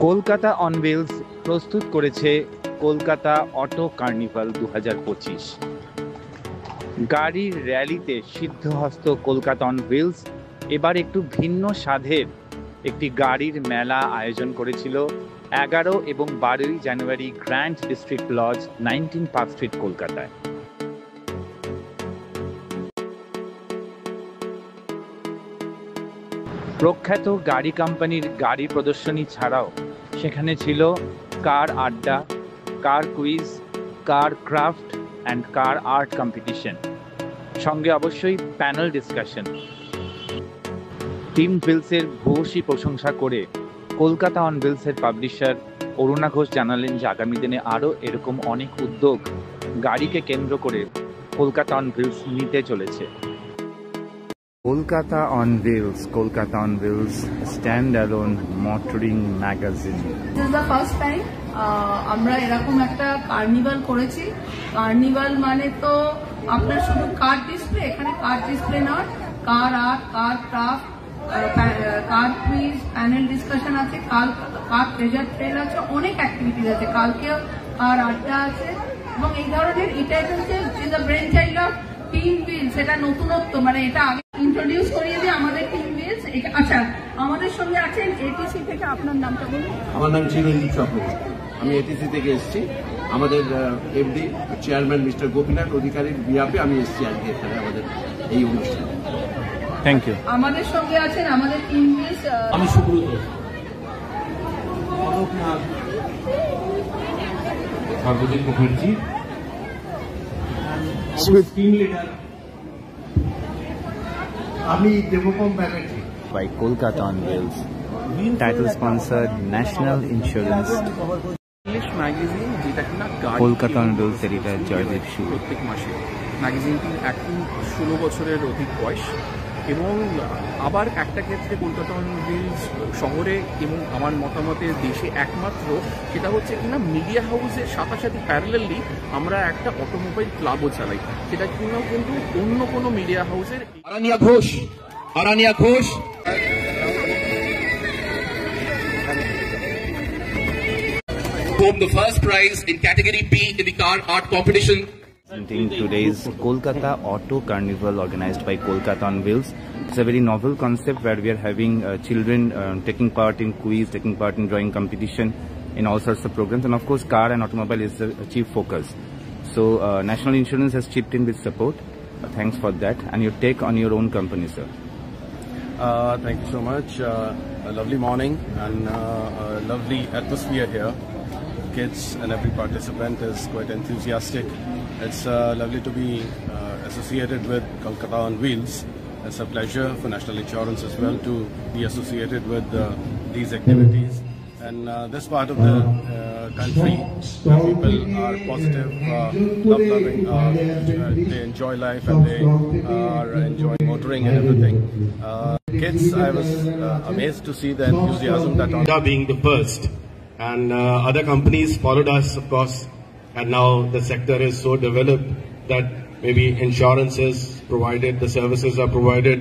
Kolkata on wheels প্রস্তুত করেছে Kolkata auto carnival 2025। গাড়ির র্যালিতে সিদ্ধহস্ত কলকাতা অন হুইলস এবার একটু ভিন্ন স্বাদের একটি গাড়ির মেলা আয়োজন করেছিল 11 এবং 12 January grand district lodge 19 park street কলকাতায়। প্রখ্যাত গাড়ি কোম্পানির গাড়ি প্রদর্শনী ছাড়াও সেখানে ছিল কার আড্ডা, car quiz, car craft and car art competition, সঙ্গে অবশ্যই প্যানেল ডিসকাশন। টিম হুইলসের ভূয়সী প্রশংসা করে কলকাতা অন হুইলসের পাবলিশার অরুণা ঘোষ জানালেন যে আগামী দিনে আরও এরকম অনেক উদ্যোগ গাড়িকে কেন্দ্র করে কলকাতা অন হুইলস নিতে চলেছে। Kolkata on Wheels standalone motoring magazine. This is the first time আমরা এরকম একটা কার্নিভাল করেছি। কার্নিভাল মানে তো আপনার শুধু কার ডিসপ্লে, এখানে কার ডিসপ্লে নয়, কার আর্ট, কার ক্রাফট, কার কুইজ, প্যানেল ডিসকাশন আছে, কার ট্রেজার ট্রেল আছে, অনেক অ্যাক্টিভিটিস আছে। কালকেও কার আড্ডা আছে এবং এই ধরনের এটা হচ্ছে the brainchild of team wheels. এটা নতুনত্ব, মানে এটা আগে ইন্ট্রোডিউস করিয়ে দিই আমাদের টিম হুইলস। আচ্ছা, আমাদের সঙ্গে আছেন এটিসি থেকে, আপনার নামটা বলুন। আমার নাম চিরঞ্জিত চক্রবর্তী, আমি এটিসি থেকে এসেছি। আমাদের এমডি চেয়ারম্যান মিস্টার গোপীনাথ অধিকারীর বিয়াপে আমি এসেছি আজকে এখানে আমাদের এই অনুষ্ঠানে। Thank you. আমাদের সঙ্গে আছেন আমাদের টিম হুইলস। আমি সুব্রত সর্বজিৎ মুখার্জি, টিম লিডার আমি Debopam Banerjee. By Kolkata on Wheels, title sponsored National Insurance, English magazine, যেটা কিনা Kolkata on Wheels editor Joydeb শু। প্রত্যেক মাসে ম্যাগাজিনটি এখন 16 বছরের অধিক বয়স এবং আবার একটা ক্ষেত্রে কলকাতা অন হুইলস শহরে এবং আমার মতামতে দেশে একমাত্র, সেটা হচ্ছে কিনা মিডিয়া হাউসের সাথে প্যারালালি আমরা একটা অটোমোবাইল ক্লাবও চালাই, সেটা কিনা কিন্তু অন্য কোনো মিডিয়া হাউসের। আরানিয়া Ghosh won the first prize in category B in the car art competition. Presenting today's Kolkata Auto Carnival organized by Kolkata on Wheels. It's a very novel concept where we are having children taking part in quiz, taking part in drawing competition, in all sorts of programs, and of course car and automobile is the chief focus. So National Insurance has chipped in with support. Thanks for that. And your take on your own company, sir. Thank you so much. A lovely morning and a lovely atmosphere here. Kids and every participant is quite enthusiastic. It's lovely to be associated with Kolkata on Wheels. It's a pleasure for National Insurance as well to be associated with these activities. And this part of the country, people are positive, love-loving, they enjoy life and they are enjoying motoring and everything. Kids, I was amazed to see the enthusiasm that Honda being the first, and other companies followed us, of course, and now the sector is so developed that maybe insurance is provided, the services are provided,